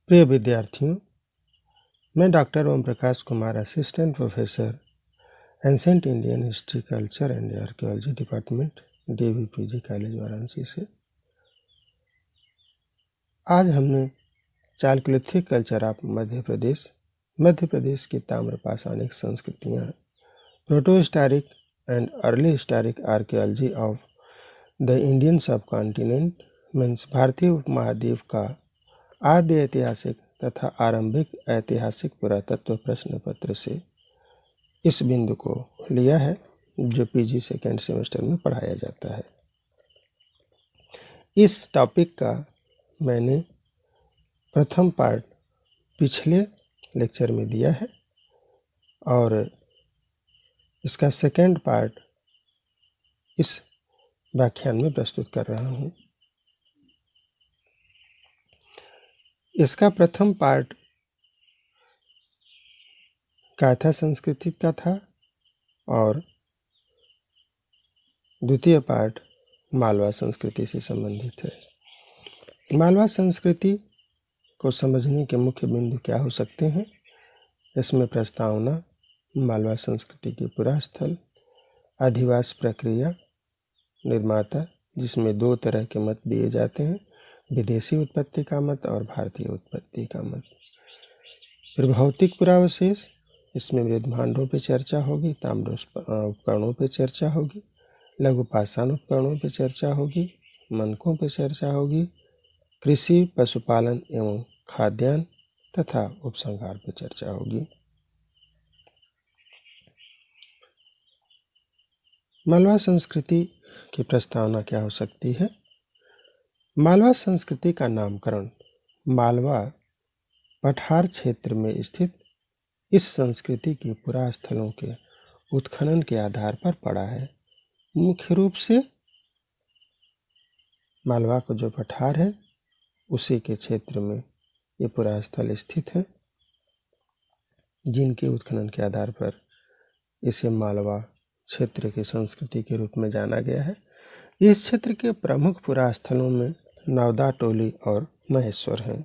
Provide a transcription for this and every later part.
प्रिय विद्यार्थियों, मैं doctor Om Prakash Kumar, assistant professor ancient Indian history, culture and archaeology department, DVPG college Varanasi से आज हमने चालकुलिथिक कल्चर ऑफ मध्य प्रदेश की ताम्रपाषाणिक संस्कृतियाँ, proto historic and early historic archaeology of the Indian सब कॉन्टिनेंट मीन्स भारतीय उपमहाद्वीप का आद्य ऐतिहासिक तथा आरंभिक ऐतिहासिक पुरातत्व प्रश्न पत्र से इस बिंदु को लिया है जो PG सेकेंड सेमेस्टर में पढ़ाया जाता है। इस टॉपिक का मैंने प्रथम पार्ट पिछले लेक्चर में दिया है और इसका सेकेंड पार्ट इस व्याख्यान में प्रस्तुत कर रहा हूँ। इसका प्रथम पार्ट गाथा संस्कृति का था और द्वितीय पार्ट मालवा संस्कृति से संबंधित है। मालवा संस्कृति को समझने के मुख्य बिंदु क्या हो सकते हैं? इसमें प्रस्तावना, मालवा संस्कृति की पुरास्थल, अधिवास प्रक्रिया, निर्माता जिसमें दो तरह के मत दिए जाते हैं, विदेशी उत्पत्ति का मत और भारतीय उत्पत्ति का मत। फिर भौतिक पुरावशेष, इसमें मृद भांडों पर चर्चा होगी, ताम्र उपकरणों पर चर्चा होगी, लघु पाषाण उपकरणों पर चर्चा होगी, मनकों पर चर्चा होगी, कृषि, पशुपालन एवं खाद्यान्न तथा उपसंहार पर चर्चा होगी। मालवा संस्कृति की प्रस्तावना क्या हो सकती है? मालवा संस्कृति का नामकरण मालवा पठार क्षेत्र में स्थित इस संस्कृति के पुरास्थलों के उत्खनन के आधार पर पड़ा है। मुख्य रूप से मालवा का जो पठार है उसी के क्षेत्र में ये पुरास्थल स्थित है, जिनके उत्खनन के आधार पर इसे मालवा क्षेत्र की संस्कृति के रूप में जाना गया है। इस क्षेत्र के प्रमुख पुरास्थलों में नवदा टोली और महेश्वर हैं।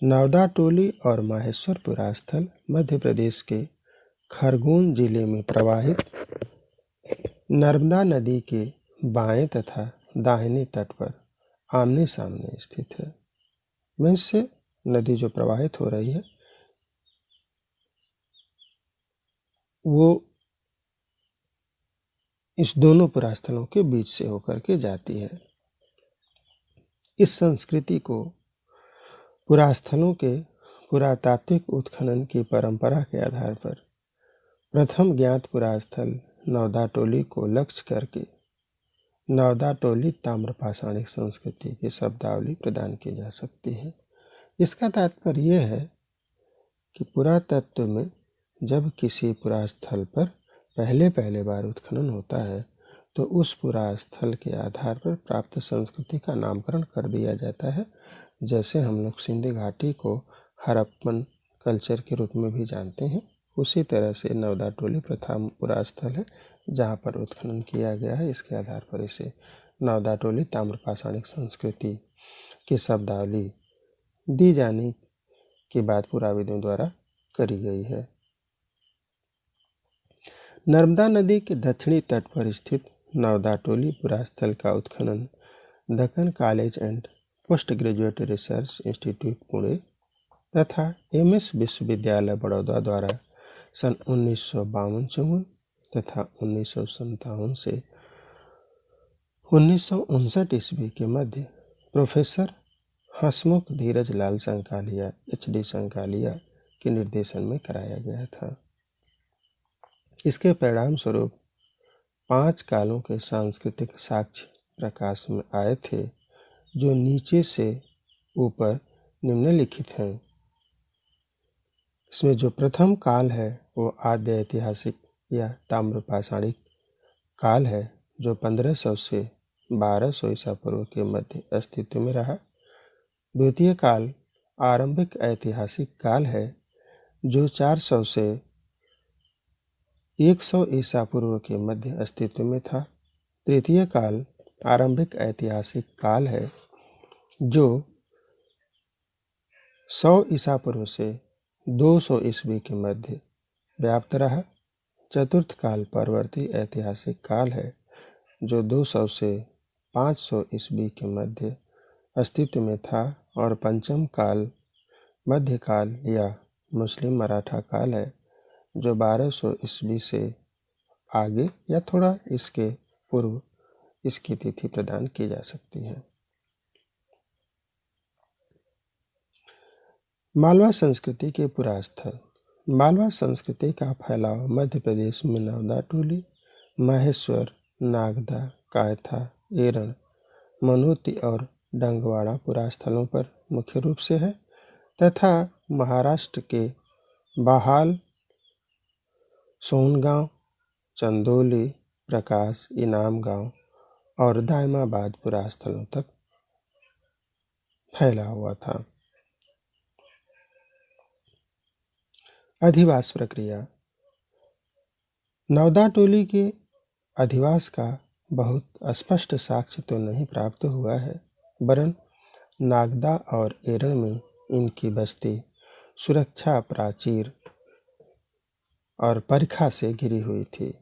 नवदा टोली और माहेश्वर पुरास्थल मध्य प्रदेश के खरगोन जिले में प्रवाहित नर्मदा नदी के बाएं तथा दाहिने तट पर आमने सामने स्थित है। मीन्स से नदी जो प्रवाहित हो रही है वो इस दोनों पुरास्थलों के बीच से होकर के जाती है। इस संस्कृति को पुरास्थलों के पुरातात्विक उत्खनन की परंपरा के आधार पर प्रथम ज्ञात पुरास्थल नवदा टोली को लक्ष्य करके नवदा टोली ताम्रपाषाणिक संस्कृति की शब्दावली प्रदान की जा सकती है। इसका तात्पर्य यह है कि पुरातत्व में जब किसी पुरास्थल पर पहले बार उत्खनन होता है तो उस पुरास्थल के आधार पर प्राप्त संस्कृति का नामकरण कर दिया जाता है। जैसे हम लोग सिंधु घाटी को हड़प्पन कल्चर के रूप में भी जानते हैं, उसी तरह से नवदा टोली प्रथम पुरास्थल है जहाँ पर उत्खनन किया गया है। इसके आधार पर इसे नवदा टोली ताम्रपाषाणिक संस्कृति की शब्दावली दी जाने की बात पुराविदों द्वारा करी गई है। नर्मदा नदी के दक्षिणी तट पर स्थित नवदा टोली पुरास्थल का उत्खनन Deccan college and post graduate research institute Pune तथा MS विश्वविद्यालय बड़ौदा द्वारा सन 1952 तथा 1957 से 1959 ईस्वी के मध्य प्रोफेसर हसमुख धीरज लाल संकालिया HD संकालिया के निर्देशन में कराया गया था। इसके परिणाम स्वरूप 5 कालों के सांस्कृतिक साक्ष्य प्रकाश में आए थे, जो नीचे से ऊपर निम्नलिखित हैं। इसमें जो प्रथम काल है वो आद्य ऐतिहासिक या ताम्रपाषाणिक काल है, जो 1500 से 1200 ईसा पूर्व के मध्य अस्तित्व में रहा। द्वितीय काल आरंभिक ऐतिहासिक काल है, जो 400 से 100 ईसा पूर्व के मध्य अस्तित्व में था। तृतीय काल आरंभिक ऐतिहासिक काल है, जो 100 ईसा पूर्व से 200 ईस्वी के मध्य व्याप्त रहा। चतुर्थ काल परवर्ती ऐतिहासिक काल है जो 200 से 500 ईस्वी के मध्य अस्तित्व में था, और पंचम काल मध्यकाल या मुस्लिम मराठा काल है जो 1200 ईस्वी से आगे या थोड़ा इसके पूर्व इसकी तिथि प्रदान की जा सकती है। मालवा संस्कृति के पुरास्थल। मालवा संस्कृति का फैलाव मध्य प्रदेश में नवदा टोली, माहेश्वर, नागदा, कायथा, एरण, मनोती और डंगवाड़ा पुरास्थलों पर मुख्य रूप से है, तथा महाराष्ट्र के बाहाल, सोनगांव, चंदोली, प्रकाश, इनाम गांव और दायमाबाद पुरास्थलों तक फैला हुआ था। अधिवास प्रक्रिया। नवदा टोली के अधिवास का बहुत स्पष्ट साक्ष्य तो नहीं प्राप्त हुआ है, वरन नागदा और एरण में इनकी बस्ती सुरक्षा प्राचीर और परिखा से घिरी हुई थी।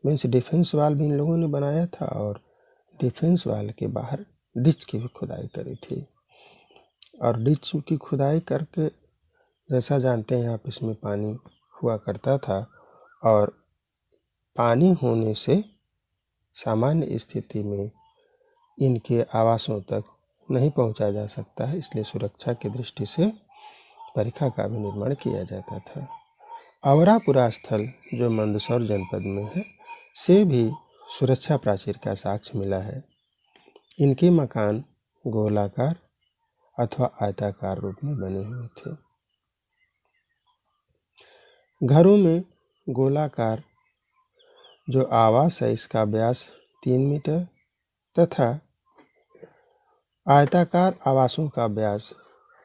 मीन्स डिफेंस वाल भी इन लोगों ने बनाया था और डिफेंस वाल के बाहर डिच की भी खुदाई करी थी। और डिच की खुदाई करके जैसा जानते हैं आप, इसमें पानी हुआ करता था और पानी होने से सामान्य स्थिति में इनके आवासों तक नहीं पहुंचा जा सकता है, इसलिए सुरक्षा की दृष्टि से परिखा का भी निर्माण किया जाता था। आवरा पुरास्थल जो मंदसौर जनपद में है से भी सुरक्षा प्राचीर का साक्ष्य मिला है। इनके मकान गोलाकार अथवा आयताकार रूप में बने हुए थे। घरों में गोलाकार जो आवास है इसका व्यास 3 मीटर तथा आयताकार आवासों का व्यास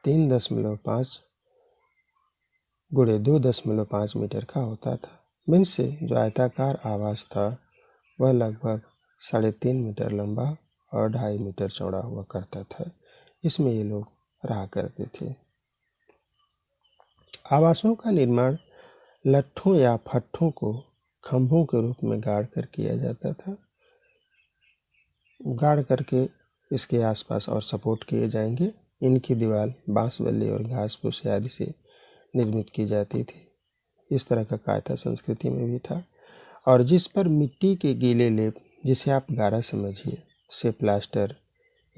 3.5 गुणे 2.5 मीटर का होता था। मीन से जो आयताकार आवास था वह लगभग 3.5 मीटर लंबा और 2.5 मीटर चौड़ा हुआ करता था। इसमें ये लोग रहा करते थे। आवासों का निर्माण लट्ठों या फट्ठों को खंभों के रूप में गाड़ कर किया जाता था। गाड़ करके इसके आसपास और सपोर्ट किए जाएंगे। इनकी दीवार बांस बल्ली और घास फूस आदि से निर्मित की जाती थी। इस तरह का कायथा संस्कृति में भी था। और जिस पर मिट्टी के गीले लेप, जिसे आप गारा समझिए, से प्लास्टर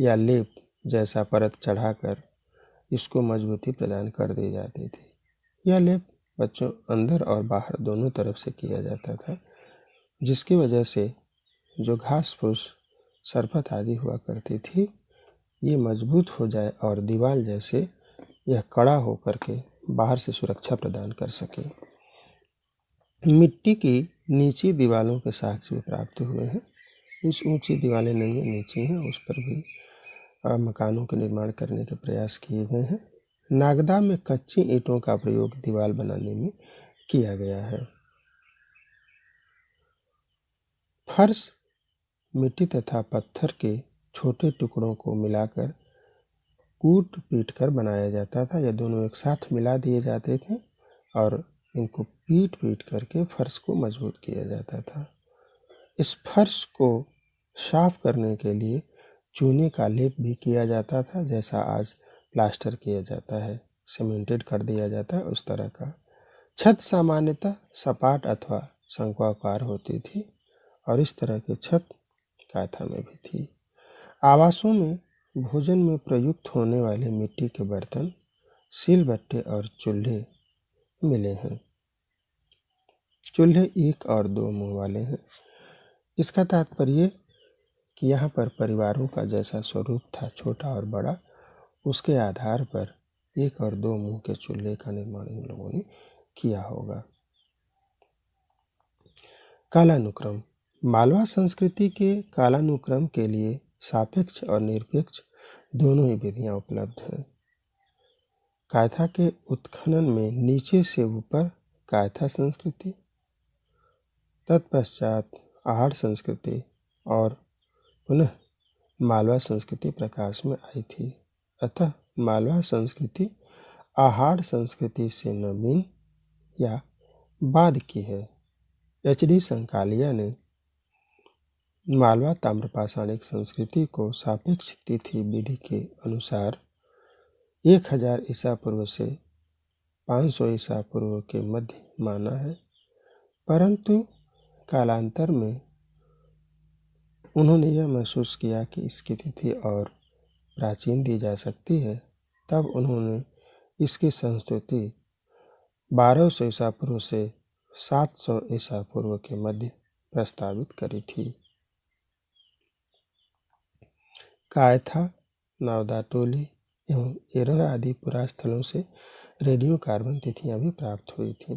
या लेप जैसा परत चढ़ाकर इसको मजबूती प्रदान कर दी जाती थी। यह लेप बच्चों अंदर और बाहर दोनों तरफ से किया जाता था, जिसकी वजह से जो घास फूस सरपत आदि हुआ करती थी ये मजबूत हो जाए और दीवार जैसे यह कड़ा होकर के बाहर से सुरक्षा प्रदान कर सके। मिट्टी की नीची दीवारों के साक्ष्य भी प्राप्त हुए हैं। इस ऊंची दीवारें नहीं है, नीची हैं, उस पर भी मकानों के निर्माण करने के प्रयास किए गए हैं। नागदा में कच्ची ईंटों का प्रयोग दीवार बनाने में किया गया है। फर्श मिट्टी तथा पत्थर के छोटे टुकड़ों को मिलाकर कूट पीट कर बनाया जाता था। यह दोनों एक साथ मिला दिए जाते थे और इनको पीट पीट करके फर्श को मजबूत किया जाता था। इस फर्श को साफ करने के लिए चूने का लेप भी किया जाता था, जैसा आज प्लास्टर किया जाता है, सीमेंटेड कर दिया जाता है उस तरह का। छत सामान्यतः सपाट अथवा शंक्वाकार होती थी और इस तरह की छत कायथा में भी थी। आवासों में भोजन में प्रयुक्त होने वाले मिट्टी के बर्तन, सिलबट्टे और चूल्हे मिले हैं। चूल्हे 1 और 2 मुंह वाले हैं। इसका तात्पर्य कि यहाँ पर परिवारों का जैसा स्वरूप था, छोटा और बड़ा, उसके आधार पर 1 और 2 मुंह के चूल्हे का निर्माण इन लोगों ने किया होगा। कालानुक्रम। मालवा संस्कृति के कालानुक्रम के लिए सापेक्ष और निरपेक्ष दोनों ही विधियां उपलब्ध हैं। कायथा के उत्खनन में नीचे से ऊपर कायथा संस्कृति, तत्पश्चात आहड़ संस्कृति और पुनः मालवा संस्कृति प्रकाश में आई थी। अतः मालवा संस्कृति आहार संस्कृति से नवीन या बाद की है। HD संकालिया ने मालवा ताम्रपाषाणिक संस्कृति को सापेक्ष तिथि विधि के अनुसार 1000 ईसा पूर्व से 500 ईसा पूर्व के मध्य माना है, परंतु कालांतर में उन्होंने यह महसूस किया कि इसकी तिथि और प्राचीन दी जा सकती है। तब उन्होंने इसकी संस्तुति 1200 ईसा पूर्व से 700 ईसा पूर्व के मध्य प्रस्तावित करी थी। कायथा, नावदाटोली एवं एरर आदि पुरास्थलों से रेडियो कार्बन तिथियां भी प्राप्त हुई थीं।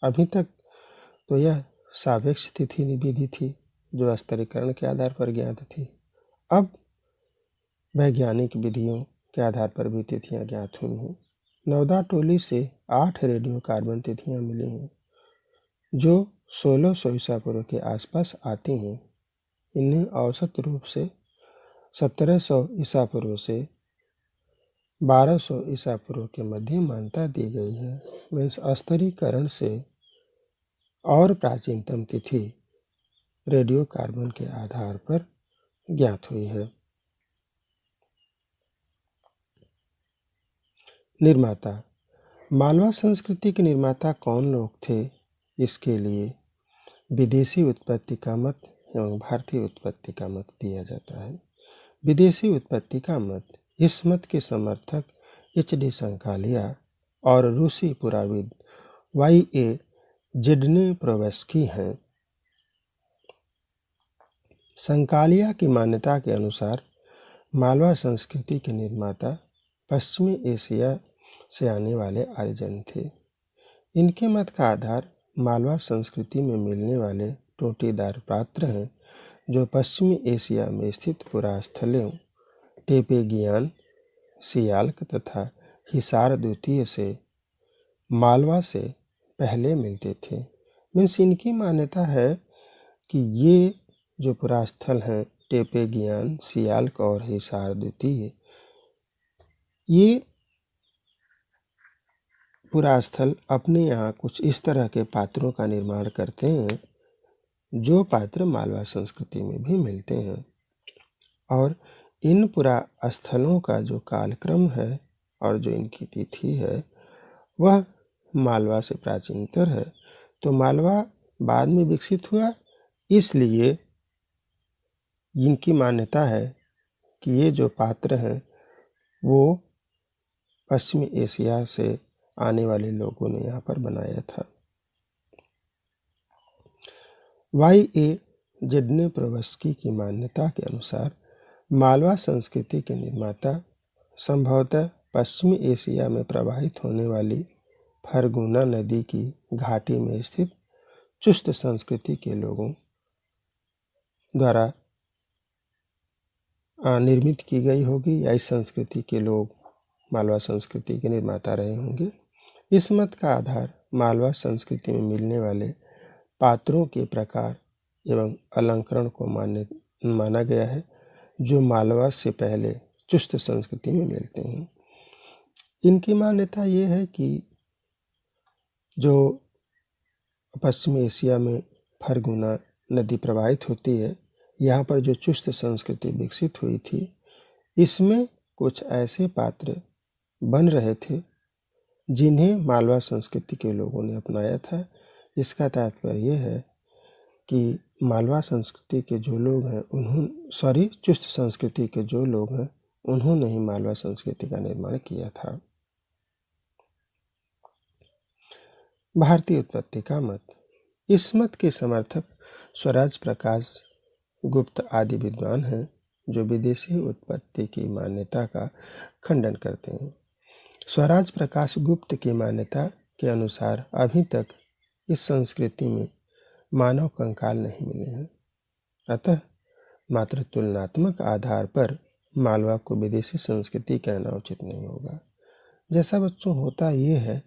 अभी तक तो यह सापेक्ष तिथि विधि थी जो स्तरीकरण के आधार पर ज्ञात थी। अब वैज्ञानिक विधियों के आधार पर भी तिथियां ज्ञात हुई हैं। नावदाटोली से 8 रेडियो कार्बन तिथियां मिली हैं जो 1600 ईसा पूर्व के आसपास आती हैं। इन्हें औसत रूप से 1700 ईसा पूर्व से 1200 ईसा पूर्व के मध्य मान्यता दी गई है। इस स्तरीकरण से और प्राचीनतम तिथि रेडियो कार्बन के आधार पर ज्ञात हुई है। निर्माता। मालवा संस्कृति के निर्माता कौन लोग थे? इसके लिए विदेशी उत्पत्ति का मत एवं भारतीय उत्पत्ति का मत दिया जाता है। विदेशी उत्पत्ति का मत, इस मत के समर्थक HD संकालिया और रूसी पुराविद YA जिडनेप्रोवस्की हैं। संकालिया की मान्यता के अनुसार मालवा संस्कृति के निर्माता पश्चिमी एशिया से आने वाले आर्यजन थे। इनके मत का आधार मालवा संस्कृति में मिलने वाले टोटीदार पात्र हैं जो पश्चिमी एशिया में स्थित पुरास्थलों टेपेगियान, सियाल्क तथा हिसार द्वितीय से मालवा से पहले मिलते थे। मीन्स इनकी मान्यता है कि ये जो पुरास्थल हैं टेपेगियान, सियाल्क और हिसार द्वितीय, ये पुरास्थल अपने यहाँ कुछ इस तरह के पात्रों का निर्माण करते हैं जो पात्र मालवा संस्कृति में भी मिलते हैं। और इन पुरास्थलों का जो कालक्रम है और जो इनकी तिथि है वह मालवा से प्राचीनतर है। तो मालवा बाद में विकसित हुआ, इसलिए इनकी मान्यता है कि ये जो पात्र हैं वो पश्चिमी एशिया से आने वाले लोगों ने यहाँ पर बनाया था। YA जिडनेप्रोवस्की की मान्यता के अनुसार मालवा संस्कृति के निर्माता संभवतः पश्चिमी एशिया में प्रवाहित होने वाली फरगुना नदी की घाटी में स्थित चुस्त संस्कृति के लोगों द्वारा निर्मित की गई होगी, या इस संस्कृति के लोग मालवा संस्कृति के निर्माता रहे होंगे। इस मत का आधार मालवा संस्कृति में मिलने वाले पात्रों के प्रकार एवं अलंकरण को माना गया है जो मालवा से पहले चुस्त संस्कृति में मिलते हैं। इनकी मान्यता ये है कि जो पश्चिमी एशिया में फरगुना नदी प्रवाहित होती है, यहाँ पर जो चुस्त संस्कृति विकसित हुई थी, इसमें कुछ ऐसे पात्र बन रहे थे जिन्हें मालवा संस्कृति के लोगों ने अपनाया था। इसका तात्पर्य यह है कि मालवा संस्कृति के जो लोग हैं चुस्त संस्कृति के जो लोग हैं उन्होंने ही मालवा संस्कृति का निर्माण किया था। भारतीय उत्पत्ति का मत। इस मत के समर्थक स्वराज प्रकाश गुप्त आदि विद्वान हैं जो विदेशी उत्पत्ति की मान्यता का खंडन करते हैं। स्वराज प्रकाश गुप्त की मान्यता के अनुसार अभी तक इस संस्कृति में मानव कंकाल नहीं मिले हैं, अतः मात्र तुलनात्मक आधार पर मालवा को विदेशी संस्कृति कहना उचित नहीं होगा। जैसा बच्चों होता ये है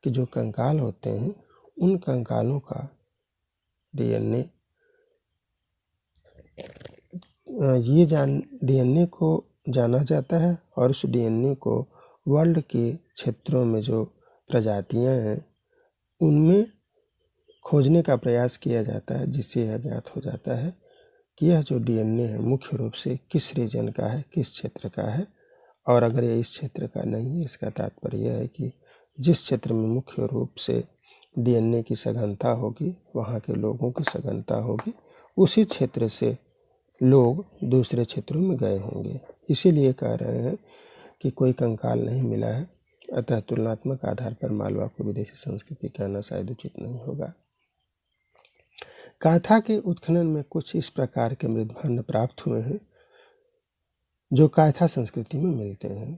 कि जो कंकाल होते हैं उन कंकालों का DNA DNA को जाना जाता है और उस DNA को वर्ल्ड के क्षेत्रों में जो प्रजातियां हैं उनमें खोजने का प्रयास किया जाता है, जिससे यह ज्ञात हो जाता है कि यह जो डीएनए है मुख्य रूप से किस रीजन का है, किस क्षेत्र का है। और अगर यह इस क्षेत्र का नहीं है, इसका तात्पर्य यह है कि जिस क्षेत्र में मुख्य रूप से डीएनए की सघनता होगी, वहाँ के लोगों की सघनता होगी, उसी क्षेत्र से लोग दूसरे क्षेत्रों में गए होंगे। इसीलिए कह रहे हैं कि कोई कंकाल नहीं मिला है, अतः तुलनात्मक आधार पर मालवा को विदेशी संस्कृति कहना शायद उचित नहीं होगा। काथा के उत्खनन में कुछ इस प्रकार के मृदभांड प्राप्त हुए हैं जो काथा संस्कृति में मिलते हैं।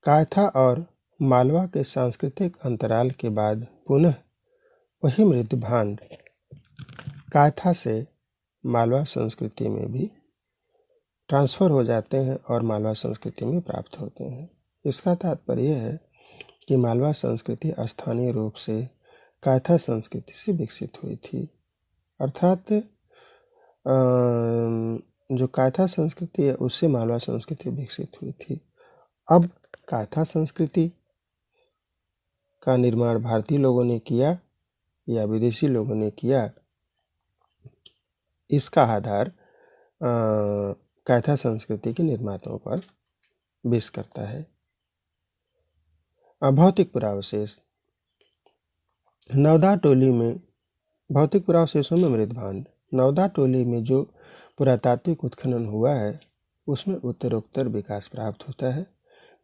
काथा और मालवा के सांस्कृतिक अंतराल के बाद पुनः वही मृदभांड काथा से मालवा संस्कृति में भी ट्रांसफ़र हो जाते हैं और मालवा संस्कृति में प्राप्त होते हैं। इसका तात्पर्य यह है कि मालवा संस्कृति स्थानीय रूप से काथा संस्कृति से विकसित हुई थी, अर्थात जो काथा संस्कृति है उससे मालवा संस्कृति विकसित हुई थी। अब काथा संस्कृति का निर्माण भारतीय लोगों ने किया या विदेशी लोगों ने किया, इसका आधार काथा संस्कृति के निर्माताओं पर बेस करता है। भौतिक पुरावशेष। नवदा टोली में भौतिक पुरावशेषों में मृदभांड। नवदा टोली में जो पुरातात्विक उत्खनन हुआ है उसमें उत्तरोत्तर विकास प्राप्त होता है,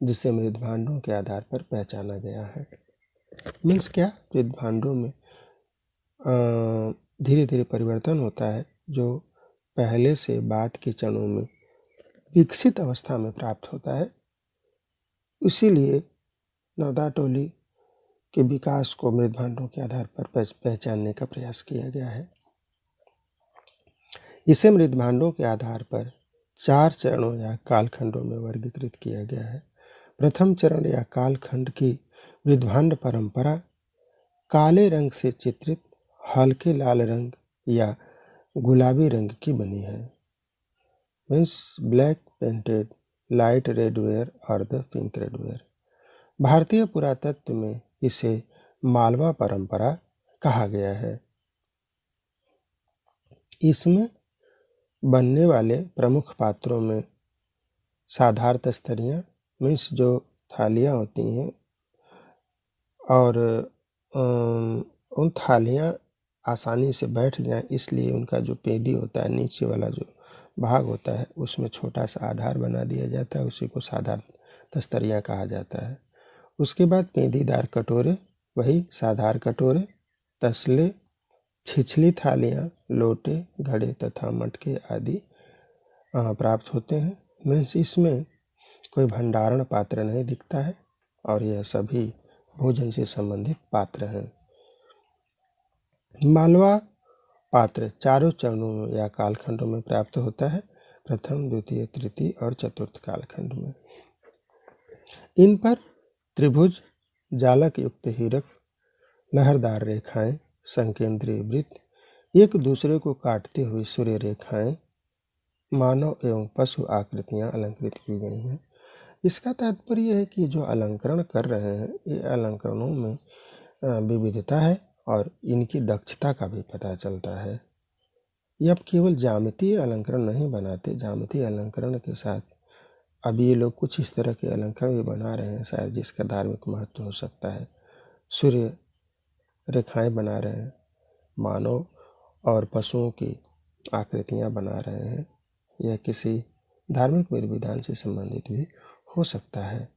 जिसे मृदभांडों के आधार पर पहचाना गया है। मीन्स क्या, मृदभांडों में धीरे धीरे परिवर्तन होता है जो पहले से बाद के चरणों में विकसित अवस्था में प्राप्त होता है। इसीलिए नवदा टोली के विकास को मृदभांडों के आधार पर पहचानने का प्रयास किया गया है। इसे मृदभांडों के आधार पर 4 चरणों या कालखंडों में वर्गीकृत किया गया है। प्रथम चरण या कालखंड की मृदभांड परंपरा काले रंग से चित्रित हल्के लाल रंग या गुलाबी रंग की बनी है। Means black painted light red ware और द पिंक रेड वेयर। भारतीय पुरातत्व में इसे मालवा परंपरा कहा गया है। इसमें बनने वाले प्रमुख पात्रों में साधारण स्तरियाँ मीन्स जो थालियाँ होती हैं, और उन थालियाँ आसानी से बैठ जाएं इसलिए उनका जो पेदी होता है, नीचे वाला जो भाग होता है, उसमें छोटा सा आधार बना दिया जाता है, उसी को साधारण तस्तरियाँ कहा जाता है। उसके बाद पेंदीदार कटोरे, वही साधार कटोरे, तसले, छिछली थालियाँ, लोटे, घड़े तथा मटके आदि प्राप्त होते हैं। मीन्स इसमें कोई भंडारण पात्र नहीं दिखता है और यह सभी भोजन से संबंधित पात्र हैं। मालवा पात्र चारों चरणों या कालखंडों में प्राप्त होता है, प्रथम, द्वितीय, तृतीय और चतुर्थ कालखंड में। इन पर त्रिभुज, जालक युक्त हीरक, लहरदार रेखाएं, संकेंद्रीय वृत्त, एक दूसरे को काटते हुए सूर्य रेखाएं, मानव एवं पशु आकृतियां अलंकृत की गई हैं। इसका तात्पर्य है कि जो अलंकरण कर रहे हैं ये अलंकरणों में विविधता है और इनकी दक्षता का भी पता चलता है। ये अब केवल ज्यामितीय अलंकरण नहीं बनाते, ज्यामितीय अलंकरण के साथ अब ये लोग कुछ इस तरह के अलंकरण भी बना रहे हैं शायद जिसका धार्मिक महत्व हो सकता है। सूर्य रेखाएं बना रहे हैं, मानव और पशुओं की आकृतियां बना रहे हैं, यह किसी धार्मिक विधि विधान से संबंधित भी हो सकता है।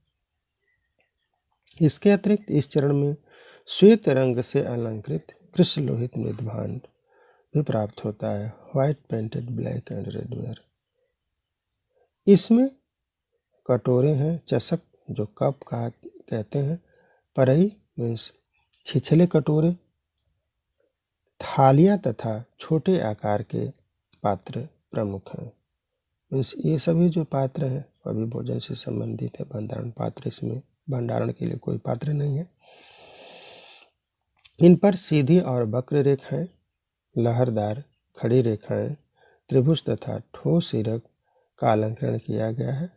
इसके अतिरिक्त इस चरण में श्वेत रंग से अलंकृत कृष्ण लोहित मृदभांड भी प्राप्त होता है, white painted black and red ware. इसमें कटोरे हैं, चषक जो कप कहते हैं, परई मीन्स छिछले कटोरे, थालियाँ तथा छोटे आकार के पात्र प्रमुख हैं। मीन्स ये सभी जो पात्र हैं अभी भोजन से संबंधित है, भंडारण पात्र, इसमें भंडारण के लिए कोई पात्र नहीं है। इन पर सीधी और वक्र रेखाएं, लहरदार खड़ी रेखाएं, त्रिभुज तथा ठोस हीरक का अलंकरण किया गया है।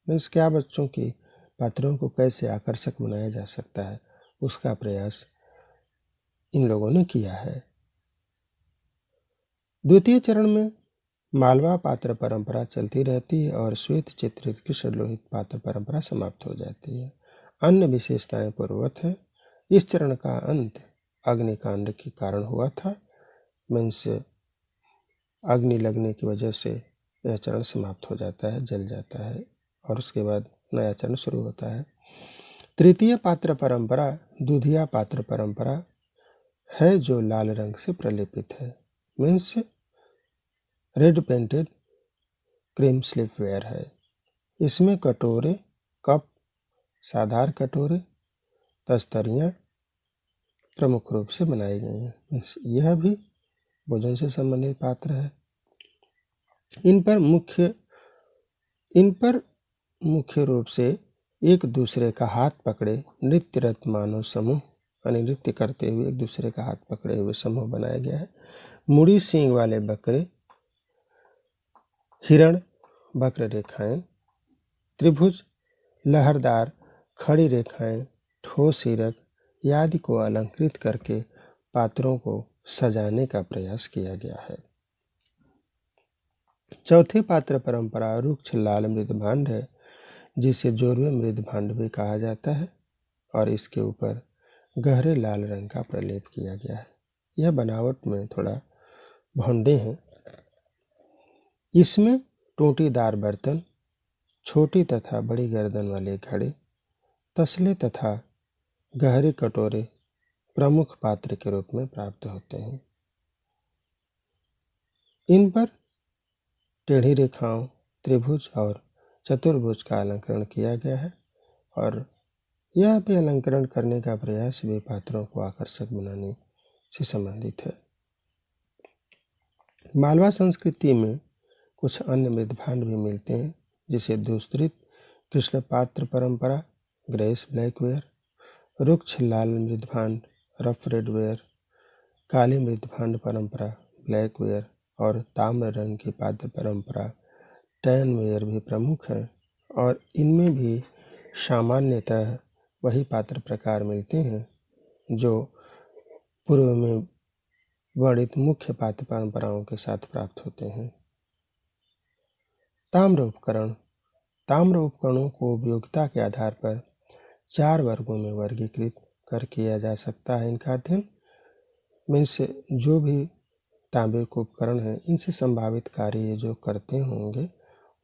मीन्स क्या बच्चों की पात्रों को कैसे आकर्षक बनाया जा सकता है, उसका प्रयास इन लोगों ने किया है। द्वितीय चरण में मालवा पात्र परंपरा चलती रहती है और श्वेत चित्रित कृष्ण लोहित पात्र परंपरा समाप्त हो जाती है। अन्य विशेषताएं पूर्ववत हैं। इस चरण का अंत अग्निकांड के कारण हुआ था, मीन्स अग्नि लगने की वजह से यह चरण समाप्त हो जाता है, जल जाता है और उसके बाद नया चरण शुरू होता है। तृतीय पात्र परंपरा दूधिया पात्र परंपरा है जो लाल रंग से प्रलेपित है, मीन्स रेड पेंटेड क्रीम स्लिपवेयर है। इसमें कटोरे, कप, साधार कटोरे, तस्तरियाँ प्रमुख रूप से बनाई गई हैं। मीन्स यह भी भोजन से संबंधित पात्र है। इन पर मुख्य रूप से एक दूसरे का हाथ पकड़े नृत्यरत मानव समूह, यानी नृत्य करते हुए एक दूसरे का हाथ पकड़े हुए समूह बनाया गया है। मुड़ी सींग वाले बकरे, हिरण, वक्र रेखाएं, त्रिभुज, लहरदार खड़ी रेखाएं, ठोस हीरक आदि को अलंकृत करके पात्रों को सजाने का प्रयास किया गया है। चौथे पात्र परंपरा रुक्ष लाल मृदभांड है, जिसे जोरवे मृदभांड भी कहा जाता है और इसके ऊपर गहरे लाल रंग का प्रलेप किया गया है। यह बनावट में थोड़ा भौंडे हैं। इसमें टोंटीदार बर्तन, छोटी तथा बड़ी गर्दन वाले घड़े, तसले तथा गहरे कटोरे प्रमुख पात्र के रूप में प्राप्त होते हैं। इन पर टेढ़ी रेखाओं, त्रिभुज और चतुर्भुज का अलंकरण किया गया है और यह भी अलंकरण करने का प्रयास भी पात्रों को आकर्षक बनाने से संबंधित है। मालवा संस्कृति में कुछ अन्य मृदभांड भी मिलते हैं, जिसे दूसरी कृष्ण पात्र परंपरा, ग्रेस ब्लैकवेयर, रुक्ष लाल मृदभांड, रफ रेडवेयर, काली मृदभांड परंपरा, ब्लैकवेयर और ताम्र रंग की पात्र परंपरा, टैनवेयर भी प्रमुख है और इनमें भी सामान्यतः वही पात्र प्रकार मिलते हैं जो पूर्व में वर्णित मुख्य पात्र परंपराओं के साथ प्राप्त होते हैं। ताम्र उपकरण। ताम्र उपकरणों को उपयोगिता के आधार पर 4 वर्गों में वर्गीकृत कर किया जा सकता है। इनका अध्ययन मीन्स जो भी तांबे के उपकरण हैं, इनसे संभावित कार्य जो करते होंगे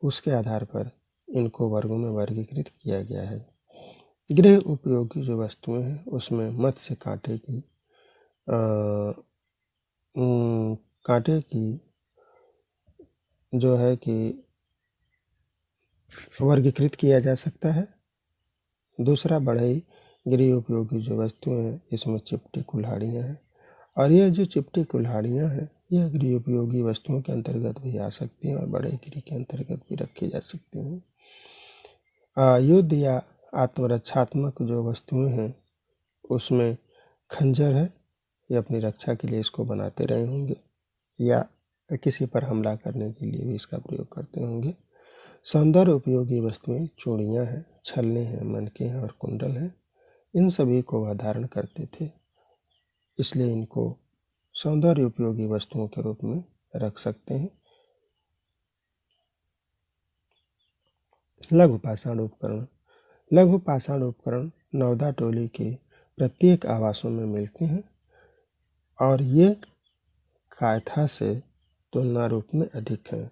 उसके आधार पर इनको वर्गों में वर्गीकृत किया गया है। गृह उपयोगी जो वस्तुएं हैं उसमें मत्स्य कांटे की जो है कि वर्गीकृत किया जा सकता है। दूसरा बढ़ई गृह उपयोगी जो वस्तुएं हैं, इसमें चिपटी कुल्हाड़ियाँ हैं और यह जो चिपटी कुल्हाड़ियाँ हैं यह गृह उपयोगी वस्तुओं के अंतर्गत भी आ सकती हैं और बढ़ई गृह के अंतर्गत भी रखी जा सकती हैं। युद्ध या आत्मरक्षात्मक जो वस्तुएं हैं उसमें खंजर है, ये अपनी रक्षा के लिए इसको बनाते रहे होंगे या किसी पर हमला करने के लिए भी इसका प्रयोग करते होंगे। सौंदर्य उपयोगी वस्तुएं चूड़ियाँ हैं, छल्ले हैं, मनके हैं और कुंडल हैं। इन सभी को वह धारण करते थे, इसलिए इनको सौंदर्य उपयोगी वस्तुओं के रूप में रख सकते हैं। लघु पाषाण उपकरण। लघु पाषाण उपकरण नवदा टोली के प्रत्येक आवासों में मिलते हैं और ये कायथा से तुलना रूप में अधिक हैं।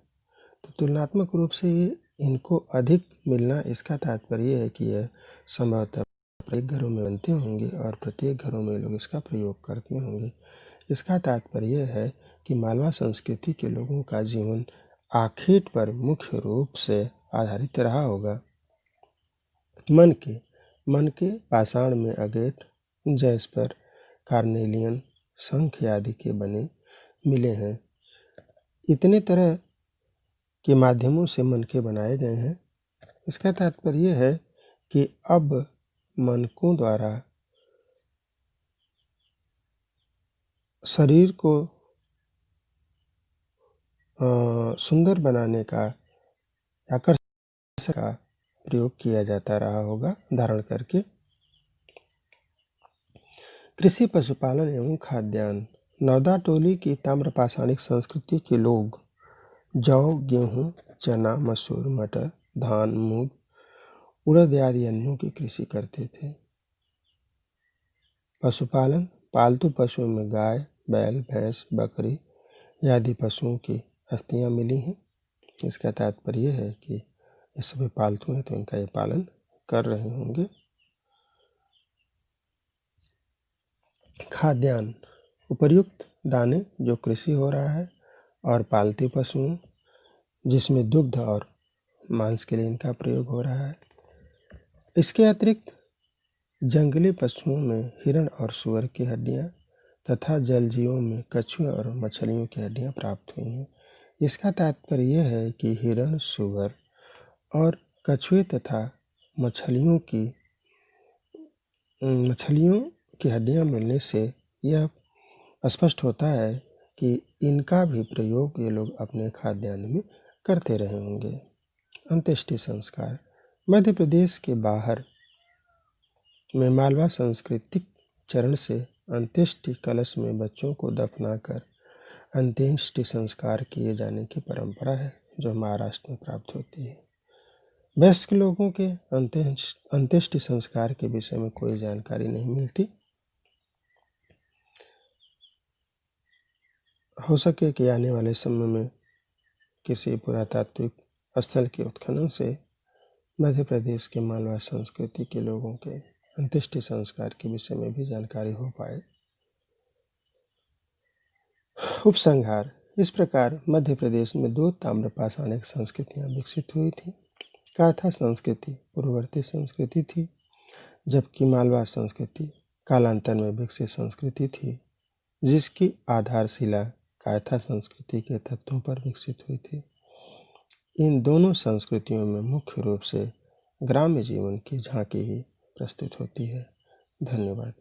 तो तुलनात्मक रूप से ये इनको अधिक मिलना, इसका तात्पर्य है कि यह संभवतः प्रत्येक घरों में बनते होंगे और प्रत्येक घरों में लोग इसका प्रयोग करते होंगे। इसका तात्पर्य है कि मालवा संस्कृति के लोगों का जीवन आखेट पर मुख्य रूप से आधारित रहा होगा। मनके पाषाण में अगेट, जैस्पर, कार्नेलियन, शंख आदि के बने मिले हैं। इतने तरह के माध्यमों से मनके बनाए गए हैं। इसका तात्पर्य है कि अब मनकों द्वारा शरीर को सुंदर बनाने का, आकर्षण का प्रयोग किया जाता रहा होगा धारण करके। कृषि, पशुपालन एवं खाद्यान्न। नवदा टोली की ताम्रपाषाणिक संस्कृति के लोग जौ, गेहूं, चना, मसूर, मटर, धान, मूंग, उड़द आदि अन्नों की कृषि करते थे। पशुपालन, पालतू पशुओं में गाय, बैल, भैंस, बकरी आदि पशुओं की अस्थियां मिली हैं। इसका तात्पर्य यह है कि ये सभी पालतू हैं तो इनका ये पालन कर रहे होंगे। खाद्यान्न, उपर्युक्त दाने जो कृषि हो रहा है और पालतू पशुओं जिसमें दुग्ध और मांस के लिए इनका प्रयोग हो रहा है। इसके अतिरिक्त जंगली पशुओं में हिरण और सूअर की हड्डियां तथा जलजीवों में कछुए और मछलियों की हड्डियां प्राप्त हुई हैं। इसका तात्पर्य यह है कि हिरण, सूअर और कछुए तथा मछलियों की हड्डियां मिलने से यह स्पष्ट होता है कि इनका भी प्रयोग ये लोग अपने खाद्यान्न में करते रहे होंगे। अंत्येष्टि संस्कार। मध्य प्रदेश के बाहर में मालवा सांस्कृतिक चरण से अंत्येष्टि कलश में बच्चों को दफनाकर अंत्येष्टि संस्कार किए जाने की परंपरा है जो महाराष्ट्र में प्राप्त होती है। वयस्क लोगों के अंत्येष्टि संस्कार के विषय में कोई जानकारी नहीं मिलती। हो सके कि आने वाले समय में किसी पुरातात्विक स्थल के उत्खनन से मध्य प्रदेश के मालवा संस्कृति के लोगों के अंत्येष्टि संस्कार के विषय में भी जानकारी हो पाए। उपसंहार। इस प्रकार मध्य प्रदेश में 2 ताम्रपाषाणिक संस्कृतियां विकसित हुई थी। काथा संस्कृति पूर्ववर्ती संस्कृति थी, जबकि मालवा संस्कृति कालांतर में विकसित संस्कृति थी, जिसकी आधारशिला काथा संस्कृति के तत्वों पर विकसित हुई थी। इन दोनों संस्कृतियों में मुख्य रूप से ग्राम्य जीवन की झांकी ही प्रस्तुत होती है। धन्यवाद।